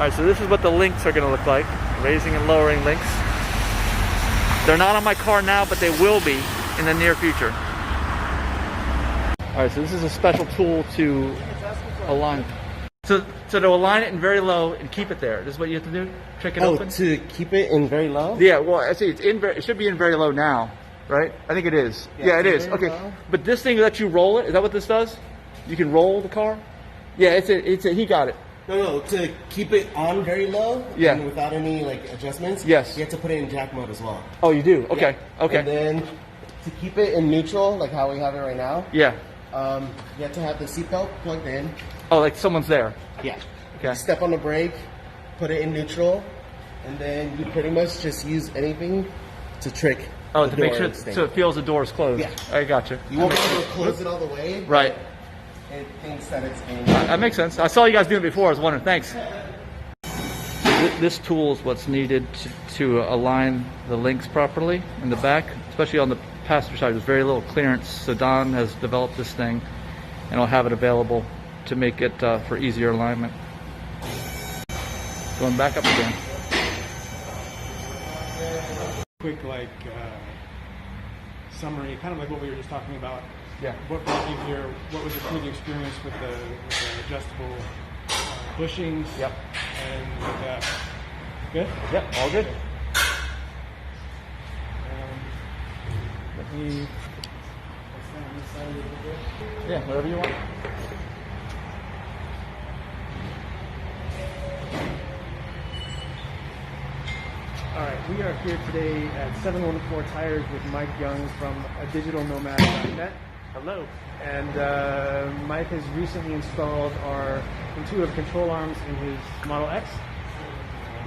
Alright, so this is what the links are going to look like. Raising and lowering links. They're not on my car now, but they will be in the near future. Alright, so this is a special tool to align. So to align it in very low and keep it there. This is what you have to do? Trick it open? To keep it in very low? Yeah, well, I see it should be in very low now, right? I think it is. Yeah, it is. Okay. Low. But this thing lets you roll it. Is that what this does? You can roll the car? Yeah, he got it. No, to keep it on very low, yeah, and without any like adjustments, yes, you have to put it in jack mode as well. Oh, you do? Okay, yeah. Okay. And then to keep it in neutral, like how we have it right now, yeah, you have to have the seatbelt plugged in. Oh, like someone's there? Yeah. Okay. You step on the brake, put it in neutral, and then you pretty much just use anything to trick. Oh, to make sure so it feels the door is closed. Yeah. I got you. You won't be able to close it all the way. Right. It thinks that it's in. That makes sense. I saw you guys doing it before. I was wondering. Thanks. This tool is what's needed to align the links properly in the back, especially on the passenger side. There's very little clearance. So Don has developed this thing, and I'll have it available to make it for easier alignment. Going back up again. Quick, summary, kind of like what we were just talking about. Yeah. What brought you here? What was your previous experience with the adjustable bushings? Yep. And good? Yep, all good. Let me. Yeah, whatever you want. All right, we are here today at 714 Tires with Mike Young from digitalnomad.net. Hello. And Mike has recently installed our intuitive control arms in his Model X.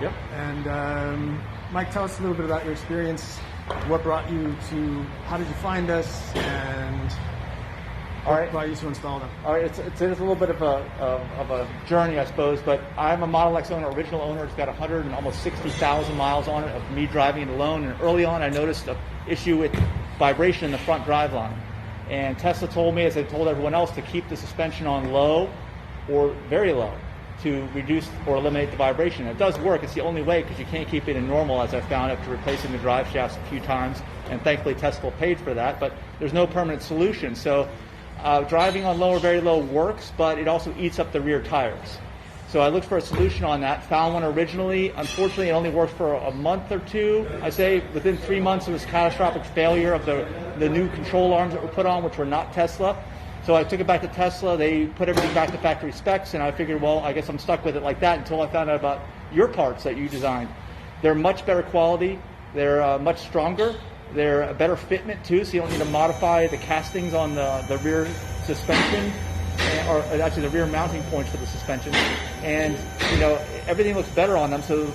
Yep. And Mike, tell us a little bit about your experience. What brought you to? How did you find us? And what brought you to install them? All right. It's a little bit of a journey, I suppose. But I'm a Model X owner, original owner. It's got 100 and almost 60,000 miles on it of me driving it alone. And early on, I noticed an issue with vibration in the front driveline. And Tesla told me, as they told everyone else, to keep the suspension on low or very low to reduce or eliminate the vibration. It does work. It's the only way, because you can't keep it in normal, as I found after replacing the drive shafts a few times. And thankfully, Tesla paid for that. But there's no permanent solution. So driving on low or very low works, but it also eats up the rear tires. So I looked for a solution on that, found one originally. Unfortunately, it only worked for a month or two. I say within 3 months, it was catastrophic failure of the new control arms that were put on, which were not Tesla. So I took it back to Tesla. They put everything back to factory specs, and I figured, well, I guess I'm stuck with it like that until I found out about your parts that you designed. They're much better quality. They're much stronger. They're a better fitment, too, so you don't need to modify the castings on the rear suspension, or actually the rear mounting points for the suspension. And, everything looks better on them. So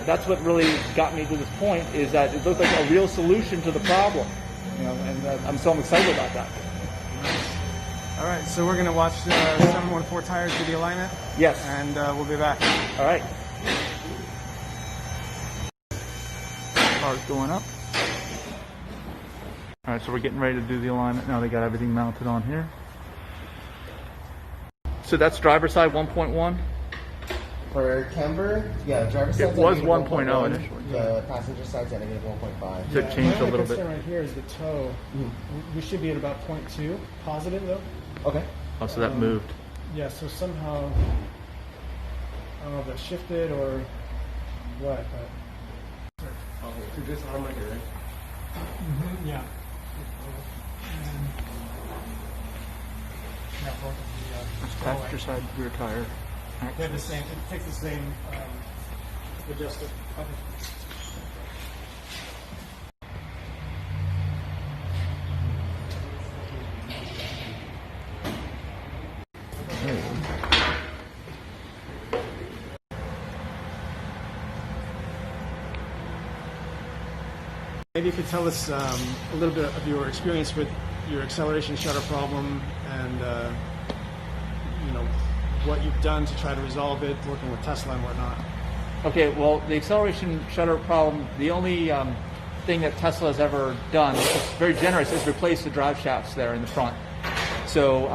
that's what really got me to this point, is that it looked like a real solution to the problem. And I'm excited about that. All right, so we're going to watch 714 Tires do the alignment. Yes. And we'll be back. All right. Car's going up. All right, so we're getting ready to do the alignment. Now they got everything mounted on here. So that's driver's side 1.1? For camber, yeah, driver's side. It was 1.0 initially. The passenger side's at negative 1.5. So it changed a little bit. My concern right here is the toe. We should be at about 0.2 positive, though. Okay. Oh, so that moved. Yeah, so somehow, I don't know if that shifted or what, but. Oh, to this arm right here, right? Yeah. Passenger side rear tire. They have the same. It takes the same adjuster. Maybe you could tell us a little bit of your experience with your acceleration shutter problem, and what you've done to try to resolve it, working with Tesla and whatnot. Okay, well, the acceleration shutter problem, the only thing that Tesla has ever done, which is very generous, is replace the drive shafts there in the front. So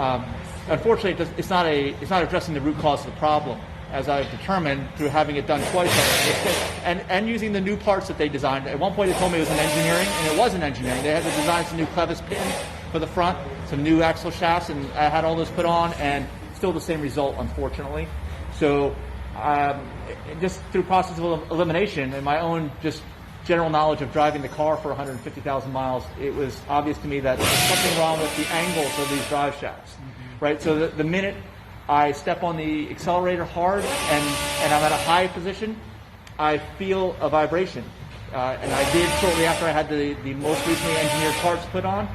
unfortunately, it's not addressing the root cause of the problem. as I've determined through having it done twice already, and using the new parts that they designed. At one point they told me it was in engineering, and it wasn't engineering. They had to design some new clevis pins for the front, some new axle shafts, and I had all those put on, and still the same result, unfortunately. So just through process of elimination and my own just general knowledge of driving the car for 150,000 miles, it was obvious to me that there's something wrong with the angles of these drive shafts, right? So the minute I step on the accelerator hard and I'm at a high position, I feel a vibration. And I did shortly after I had the most recently engineered parts put on.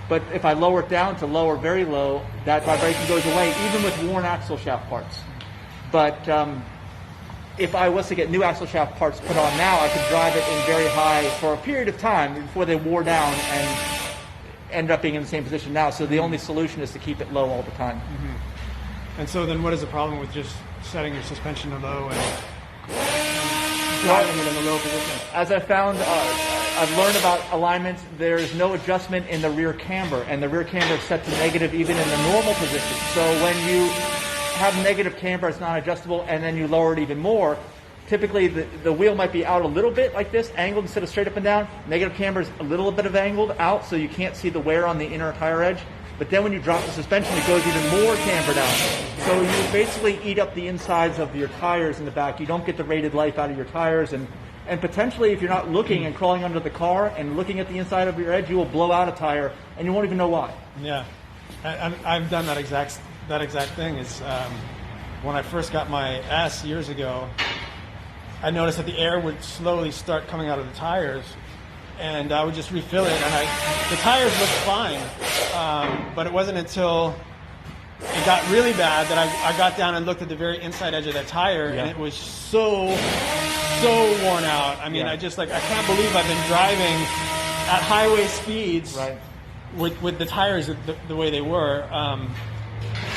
But if I lower it down to low or very low, that vibration goes away, even with worn axle shaft parts. But if I was to get new axle shaft parts put on now, I could drive it in very high for a period of time before they wore down and end up being in the same position now. So the only solution is to keep it low all the time. And so then what is the problem with just setting your suspension to low and driving it in a low position? As I found, I've learned about alignment, there is no adjustment in the rear camber, and the rear camber is set to negative even in the normal position. So when you have negative camber, it's not adjustable, and then you lower it even more, typically the wheel might be out a little bit like this, angled instead of straight up and down. Negative camber is a little bit of angled out, so you can't see the wear on the inner tire edge. But then when you drop the suspension, it goes even more camber down. So you basically eat up the insides of your tires in the back. You don't get the rated life out of your tires, and potentially if you're not looking and crawling under the car and looking at the inside of your edge, you will blow out a tire and you won't even know why. Yeah, I've done that exact thing. Is when I first got my S years ago, I noticed that the air would slowly start coming out of the tires, and I would just refill it, and the tires looked fine, but it wasn't until it got really bad that I got down and looked at the very inside edge of that tire, and it was so worn out. I mean, I can't believe I've been driving at highway speeds with the tires the way they were.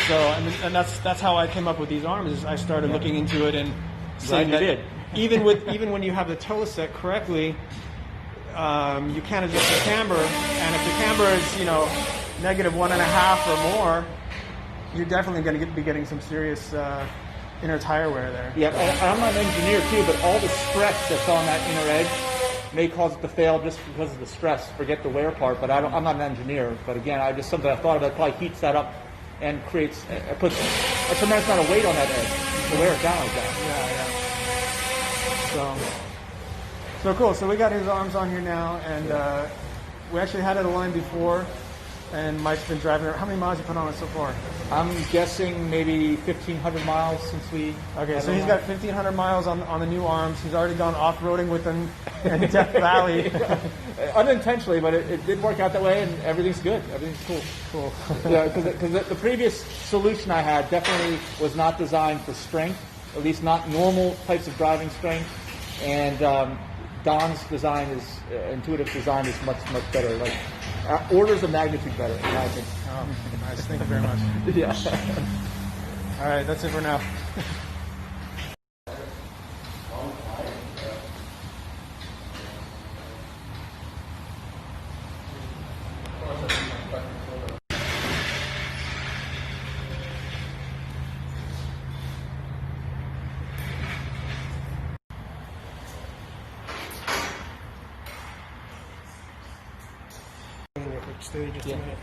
So I mean, and that's how I came up with these arms. Is I started looking into it and seeing that even when you have the toe set correctly, you can't adjust the camber, and if the camber is negative 1.5 or more, you're definitely going to be getting some serious inner tire wear there. Yeah, I'm not an engineer too, but all the stress that's on that inner edge may cause it to fail just because of the stress. Forget the wear part, but I'm not an engineer. But again, something I thought about, probably heats that up and puts a tremendous amount of weight on that edge to wear it down like that. So cool. So we got his arms on here now, and we actually had it aligned before, and Mike's been driving it. How many miles you put on it so far? I'm guessing maybe 1,500 miles since we... Okay, so he's got 1,500 miles on the new arms. He's already gone off-roading with them in Death Valley. Unintentionally, but it did work out that way, and everything's good. Everything's cool. Yeah, because the previous solution I had definitely was not designed for strength, at least not normal types of driving strength, and Don's design intuitive design is much better, like orders of magnitude better, in my opinion. Oh, nice. Thank you very much. Yeah. All right, that's it for now. Stay just a minute.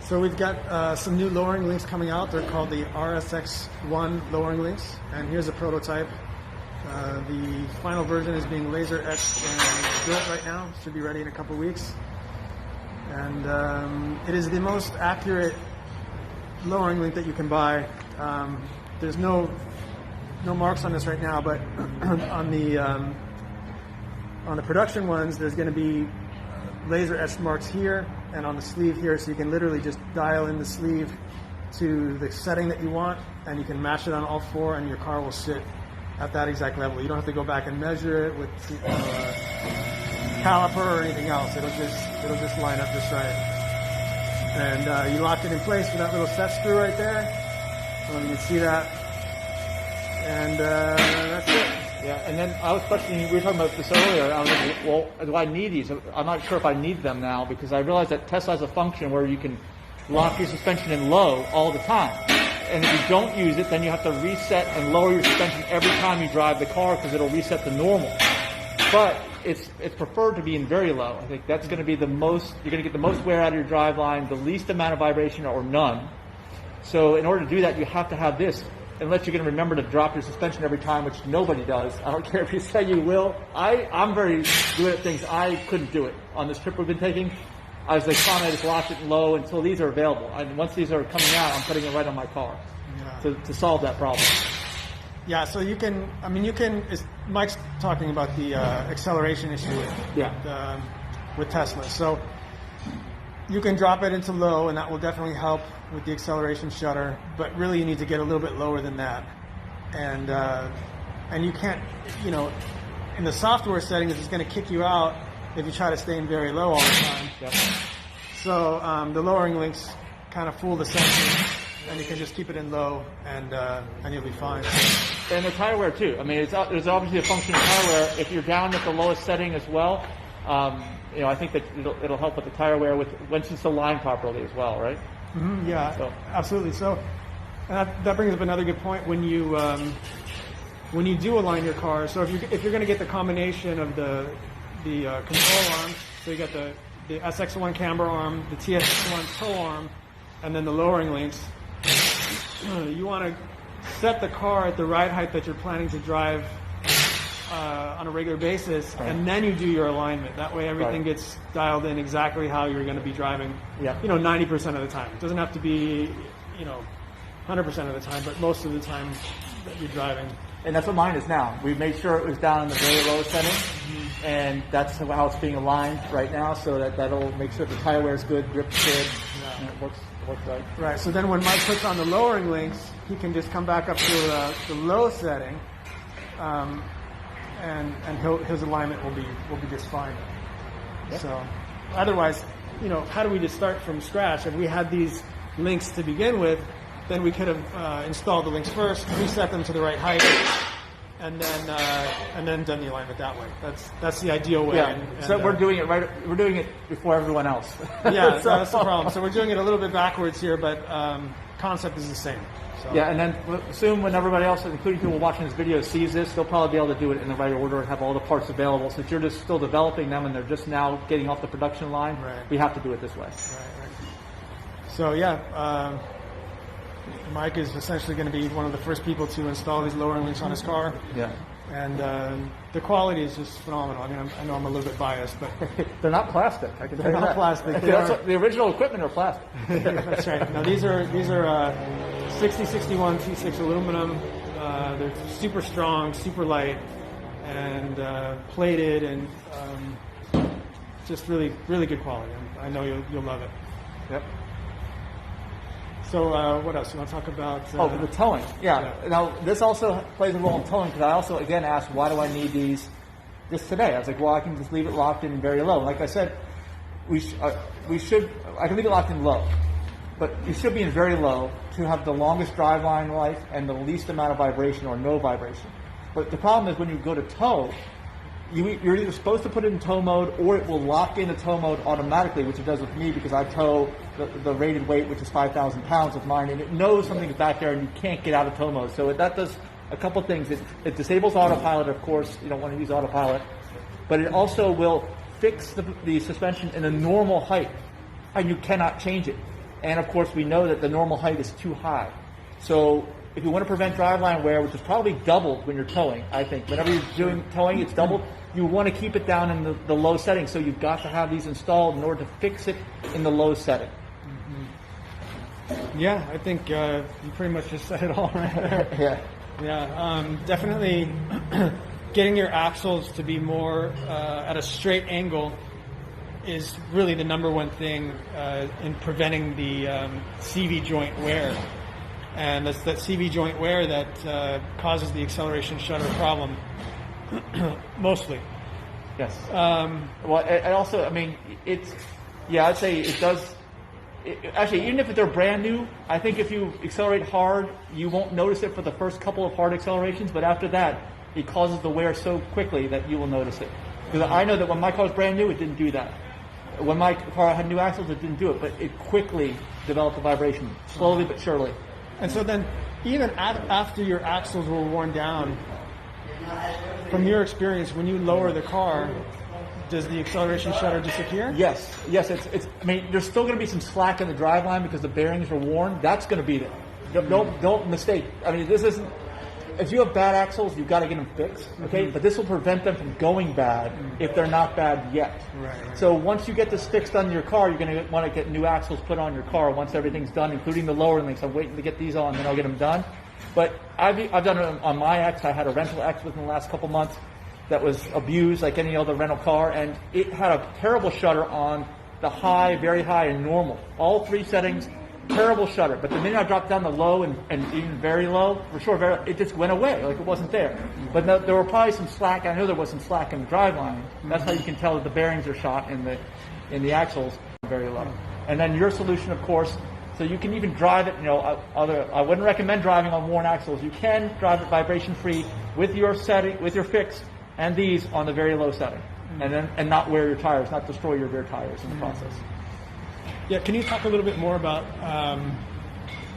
So we've got some new lowering links coming out. They're called the RSX1 lowering links, and here's a prototype. The final version is being laser etched and built right now. Should be ready in a couple weeks. And it is the most accurate lowering link that you can buy. There's no marks on this right now, but on the production ones, there's going to be laser etched marks here and on the sleeve here, so you can literally just dial in the sleeve to the setting that you want, and you can match it on all four, and your car will sit at that exact level. You don't have to go back and measure it with caliper or anything else. It'll just line up just right. And you lock it in place with that little set screw right there. You can see that, and that's it. Yeah, and then I was questioning, we were talking about this earlier, I was like, well, do I need these? I'm not sure if I need them now, because I realized that Tesla has a function where you can lock your suspension in low all the time. And if you don't use it, then you have to reset and lower your suspension every time you drive the car because it'll reset to normal. But it's preferred to be in very low. I think that's going to be the most, you're going to get the most wear out of your drive line, the least amount of vibration or none. So in order to do that, you have to have this, unless you're going to remember to drop your suspension every time, which nobody does. I don't care if you say you will. I'm very good at things. I couldn't do it on this trip we've been taking. I was like, I just locked it low until these are available. And once these are coming out, I'm putting it right on my car to solve that problem. Yeah, so you can, Mike's talking about the acceleration issue with Tesla. So you can drop it into low, and that will definitely help with the acceleration shutter, but really you need to get a little bit lower than that. And you can't, in the software settings, it's going to kick you out if you try to stay in very low all the time. Yep. So the lowering links kind of fool the sensor, and you can just keep it in low, and you'll be fine. And the tire wear too. I mean, there's obviously a function of tire wear. If you're down at the lowest setting as well, I think that it'll help with the tire wear once it's aligned properly as well, right? Mm-hmm, yeah, so. Absolutely. So that brings up another good point. When you do align your car, so if you're going to get the combination of the control arms, so you got the SX1 camber arm, the TSX1 tow arm, and then the lowering links, you want to set the car at the ride height that you're planning to drive on a regular basis, and then you do your alignment. That way everything gets dialed in exactly how you're going to be driving, 90% of the time. It doesn't have to be, 100% of the time, but most of the time that you're driving. And that's what mine is now. We made sure it was down in the very low setting, and that's how it's being aligned right now, so that'll make sure the tire wear is good, grip's good, and it works right. Right, so then when Mike puts on the lowering links, he can just come back up to the low setting, and his alignment will be just fine. Yep. So otherwise, how do we just start from scratch? If we had these links to begin with, then we could have installed the links first, reset them to the right height, and then done the alignment that way. That's the ideal way. Yeah. So we're doing it right. We're doing it before everyone else. Yeah, that's the problem. So we're doing it a little bit backwards here, but concept is the same. So. Yeah, and then soon when everybody else, including people watching this video, sees this, they'll probably be able to do it in the right order and have all the parts available. Since you're just still developing them and they're just now getting off the production line, we have to do it this way. Right. So Mike is essentially going to be one of the first people to install these lowering links on his car. Yeah. And the quality is just phenomenal. I mean, I know I'm a little bit biased, but they're not plastic. I can tell you that. They're not plastic. The original equipment are plastic. Yeah, that's right. Now these are 6061 T6 aluminum. They're super strong, super light, and plated, and just really, really good quality. I know you'll love it. Yep. So what else? You want to talk about? The towing. Yeah. Now, this also plays a role in towing because I also, again, asked, why do I need these just today? I was like, well, I can just leave it locked in very low. Like I said, I can leave it locked in low, but you should be in very low to have the longest driveline life and the least amount of vibration or no vibration. But the problem is when you go to tow, you're either supposed to put it in tow mode or it will lock into tow mode automatically, which it does with me because I tow the rated weight, which is 5,000 pounds with mine, and it knows something's back there and you can't get out of tow mode. So that does a couple things. It disables autopilot, of course. You don't want to use autopilot. But it also will fix the suspension in a normal height, and you cannot change it. And, of course, we know that the normal height is too high. So if you want to prevent driveline wear, which is probably doubled when you're towing, I think. Whenever you're doing towing, it's doubled. You want to keep it down in the low setting, so you've got to have these installed in order to fix it in the low setting. Mm-hmm. Yeah, I think you pretty much just said it all right there. Yeah, definitely getting your axles to be more at a straight angle is really the number one thing in preventing the CV joint wear. And that's that CV joint wear that causes the acceleration shutter problem, mostly. Yes. Well, and also, I mean, I'd say it does. Actually, even if they're brand new, I think if you accelerate hard, you won't notice it for the first couple of hard accelerations, but after that, it causes the wear so quickly that you will notice it. Because I know that when my car was brand new, it didn't do that. When my car had new axles, it didn't do it, but it quickly developed a vibration, slowly but surely. And so then, even after your axles were worn down, from your experience, when you lower the car, does the acceleration shudder disappear? Yes. It's. I mean, there's still going to be some slack in the driveline because the bearings are worn. That's going to be there. Don't mistake. I mean, this isn't. If you have bad axles, you've got to get them fixed, okay? But this will prevent them from going bad if they're not bad yet. Right. So once you get this fixed on your car, you're going to want to get new axles put on your car once everything's done, including the lower links. I'm waiting to get these on, then I'll get them done. But I've done it on my X. I had a rental X within the last couple months that was abused like any other rental car, and it had a terrible shudder on the high, very high, and normal. All three settings. Terrible shudder, but the minute I dropped down to low and even very low, for sure, it just went away, like it wasn't there. But there were probably some slack. I know there was some slack in the driveline. That's how you can tell that the bearings are shot in the axles very low. And then your solution, of course, so you can even drive it. I wouldn't recommend driving on worn axles. You can drive it vibration free with your setting, with your fix, and these on the very low setting, and not wear your tires, not destroy your rear tires in the process. Yeah, can you talk a little bit more about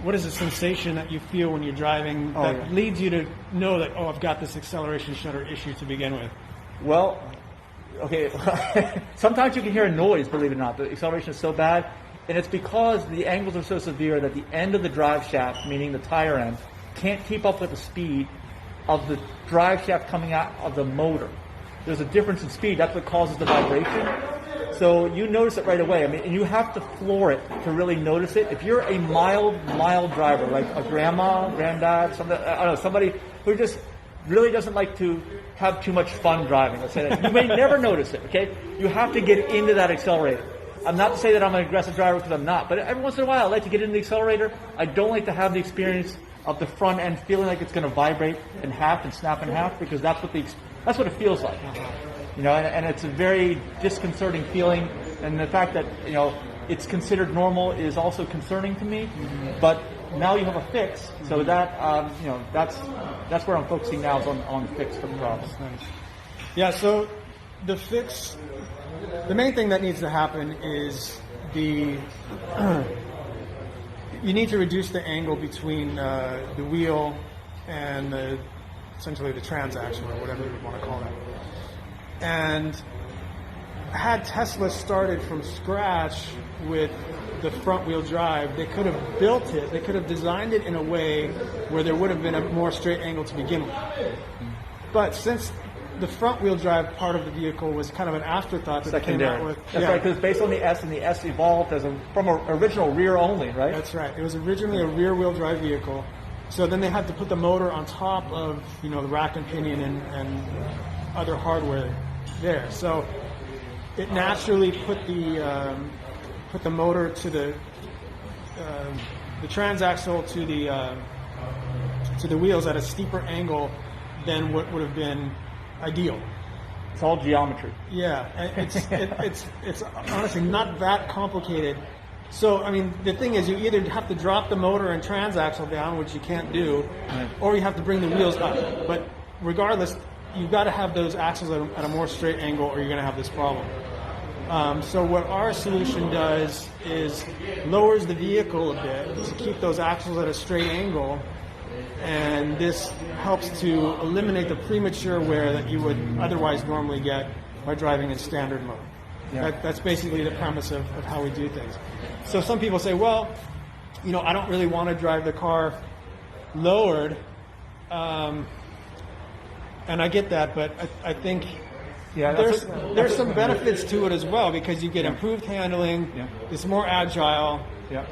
what is the sensation that you feel when you're driving that leads you to know that, I've got this acceleration shudder issue to begin with? Well, okay, sometimes you can hear a noise, believe it or not. The acceleration is so bad, and it's because the angles are so severe that the end of the drive shaft, meaning the tire end, can't keep up with the speed of the drive shaft coming out of the motor. There's a difference in speed. That's what causes the vibration. So you notice it right away. I mean, and you have to floor it to really notice it. If you're a mild driver, like a grandma, granddad, somebody who just really doesn't like to have too much fun driving, let's say that, you may never notice it, okay? You have to get into that accelerator. I'm not to say that I'm an aggressive driver because I'm not, but every once in a while I like to get into the accelerator. I don't like to have the experience of the front end feeling like it's going to vibrate in half and snap in half, because that's what it feels like. And it's a very disconcerting feeling, and the fact that it's considered normal is also concerning to me. But now you have a fix, so that that's where I'm focusing now, is on the fix for the problem. Nice. Yeah. So the fix, the main thing that needs to happen is you need to reduce the angle between the wheel and essentially the transaxle, or whatever you want to call that. And had Tesla started from scratch with the front wheel drive, they could have built it, they could have designed it in a way where there would have been a more straight angle to begin with. But since the front wheel drive part of the vehicle was kind of an afterthought that they came out with. That's right, because based on the S, and the S evolved from an original rear only, right? That's right. It was originally a rear wheel drive vehicle. So then they had to put the motor on top of the rack and pinion and other hardware there. So it naturally put the motor to the transaxle to the wheels at a steeper angle than what would have been ideal. It's all geometry. Yeah, it's honestly not that complicated. So, I mean, the thing is, you either have to drop the motor and transaxle down, which you can't do, or you have to bring the wheels up. But regardless, you've got to have those axles at a more straight angle, or you're going to have this problem. So what our solution does is lowers the vehicle a bit to keep those axles at a straight angle, and this helps to eliminate the premature wear that you would otherwise normally get by driving in standard mode. Yeah. That's basically the premise of how we do things. So some people say, well, I don't really want to drive the car lowered, and I get that, but I think there's some benefits to it as well, because you get improved handling, it's more agile. Yeah.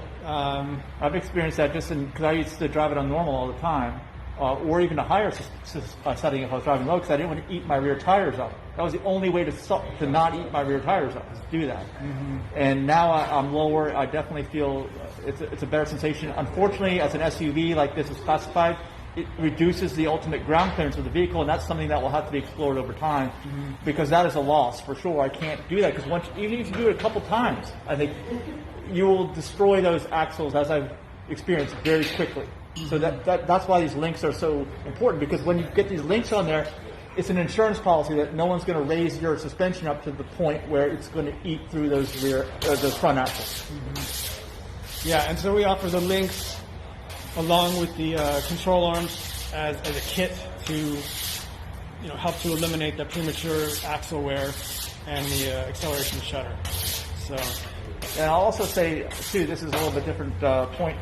I've experienced that just because I used to drive it on normal all the time, or even a higher setting if I was driving low, because I didn't want to eat my rear tires up. That was the only way to not eat my rear tires up, is to do that. Mm-hmm. And now I'm lower. I definitely feel it's a better sensation. Unfortunately, as an SUV like this is classified, it reduces the ultimate ground clearance of the vehicle, and that's something that will have to be explored over time, because that is a loss for sure. I can't do that, because even if you do it a couple times, I think you will destroy those axles, as I've experienced, very quickly. So that's why these links are so important, because when you get these links on there, it's an insurance policy that no one's going to raise your suspension up to the point where it's going to eat through those those front axles. Yeah, and so we offer the links along with the control arms as a kit to help to eliminate the premature axle wear and the acceleration shudder. So, and I'll also say too, this is a little bit different point.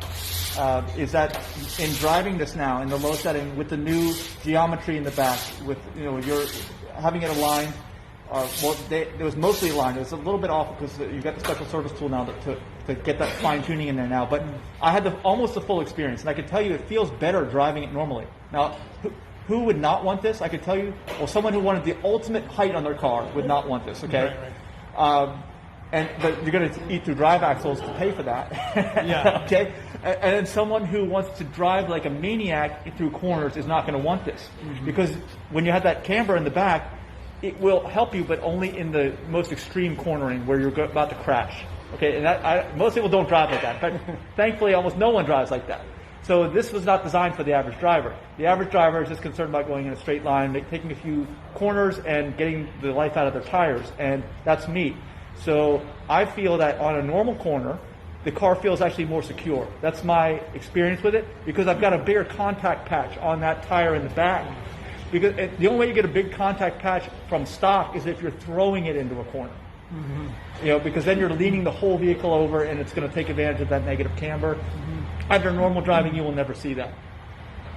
Is that in driving this now in the low setting with the new geometry in the back, with you're having it aligned. It was mostly aligned. It was a little bit off because you've got the special service tool now to get that fine tuning in there now. But I had almost the full experience, and I can tell you it feels better driving it normally. Now, who would not want this? I could tell you. Well, someone who wanted the ultimate height on their car would not want this. Okay. Right. But you're going to eat through drive axles to pay for that. Yeah. Okay. And then someone who wants to drive like a maniac through corners is not going to want this, because when you have that camber in the back, it will help you, but only in the most extreme cornering where you're about to crash. Okay. And most people don't drive like that, but thankfully, almost no one drives like that. So this was not designed for the average driver. The average driver is just concerned about going in a straight line, taking a few corners, and getting the life out of their tires, and that's me. So I feel that on a normal corner, the car feels actually more secure. That's my experience with it, because I've got a bigger contact patch on that tire in the back. Because the only way you get a big contact patch from stock is if you're throwing it into a corner. Because then you're leaning the whole vehicle over, and it's going to take advantage of that negative camber. Under normal driving, you will never see that.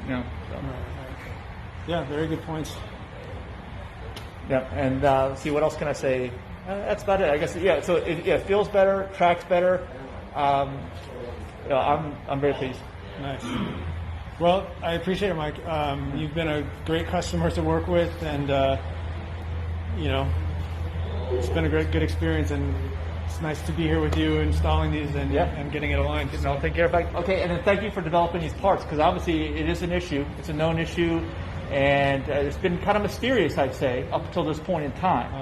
So. Yeah, very good points. Yeah, and see, what else can I say? That's about it, I guess. Yeah, so it feels better, tracks better. I'm very pleased. Nice. Well, I appreciate it, Mike. You've been a great customer to work with, and it's been a good experience, and it's nice to be here with you installing these and getting it aligned. No, take care of it. Okay, and then thank you for developing these parts, because obviously it is an issue. It's a known issue, and it's been kind of mysterious, I'd say, up until this point in time.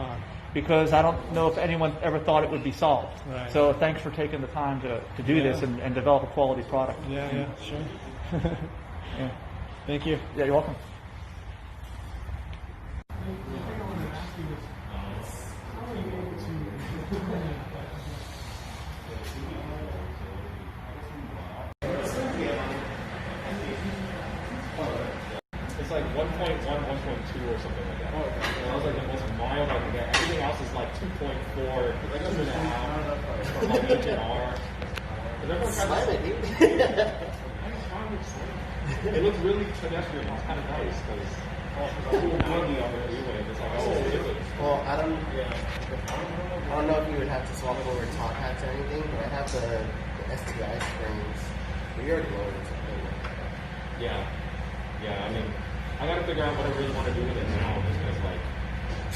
Because I don't know if anyone ever thought it would be solved. Right. So thanks for taking the time to do this and develop a quality product. Yeah, sure. Yeah. Thank you. Yeah, you're welcome. It's like 1.1, 1.2 or something like that. Oh, okay. And that was like the most mild I could get. Everything else is like 2.4, 2.5, from like H&R. It looks really pedestrian. It's kind of nice because 290 on the freeway. It's like, well, I don't know if you would have to swap over top hats or anything, but I have the STI springs. We already lowered it. Yeah, I mean, I gotta figure out what I really want to do with it now, just because like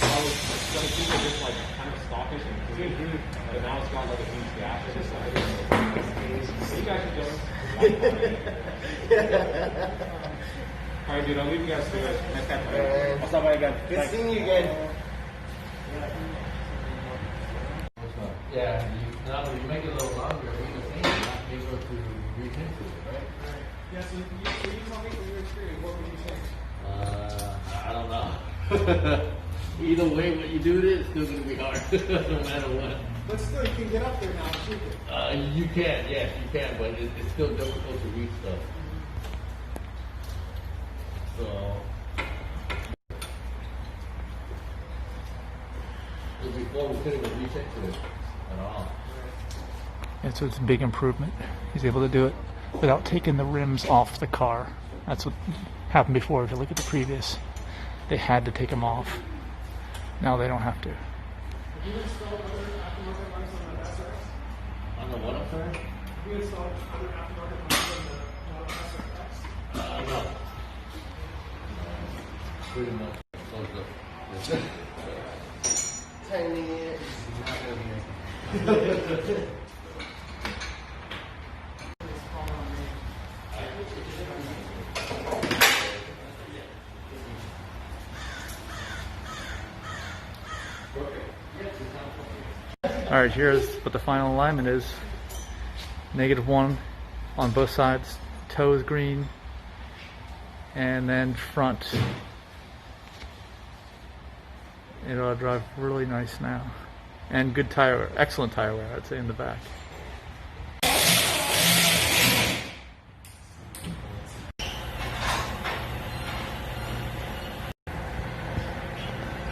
I was gonna keep it just like kind of stockish and clean, but now it's got like a huge gap in the side. You guys should just. All right, dude, I'll leave you guys to it. Nice catching you. I'll stop by again. Good seeing you again. Yeah, now when you make it a little longer, we can see you're not able to reach into it, right? Yeah, so you tell me from your experience, what would you change? I don't know. Either way, what you do, it's still going to be hard, no matter what. But still, you can get up there now and shoot it. You can, yes, you can, but it's still difficult to reach stuff. So, before we couldn't even reach into it at all. And so it's a big improvement. He's able to do it without taking the rims off the car. That's what happened before. If you look at the previous, they had to take them off. Now they don't have to. Have you installed other aftermarket lights on the SRX? On the what up there? Have you installed other aftermarket lights on the SRX? No. Pretty much close up. Tiny. All right, here's what the final alignment is. -1 on both sides, toe is green, and then front It'll drive really nice now. And good tire, excellent tire wear, I'd say, in the back.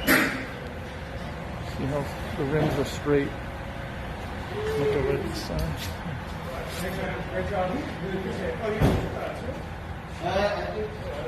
See how the rims are straight. Look over at the side. Great job. Really appreciate it. Oh, you I think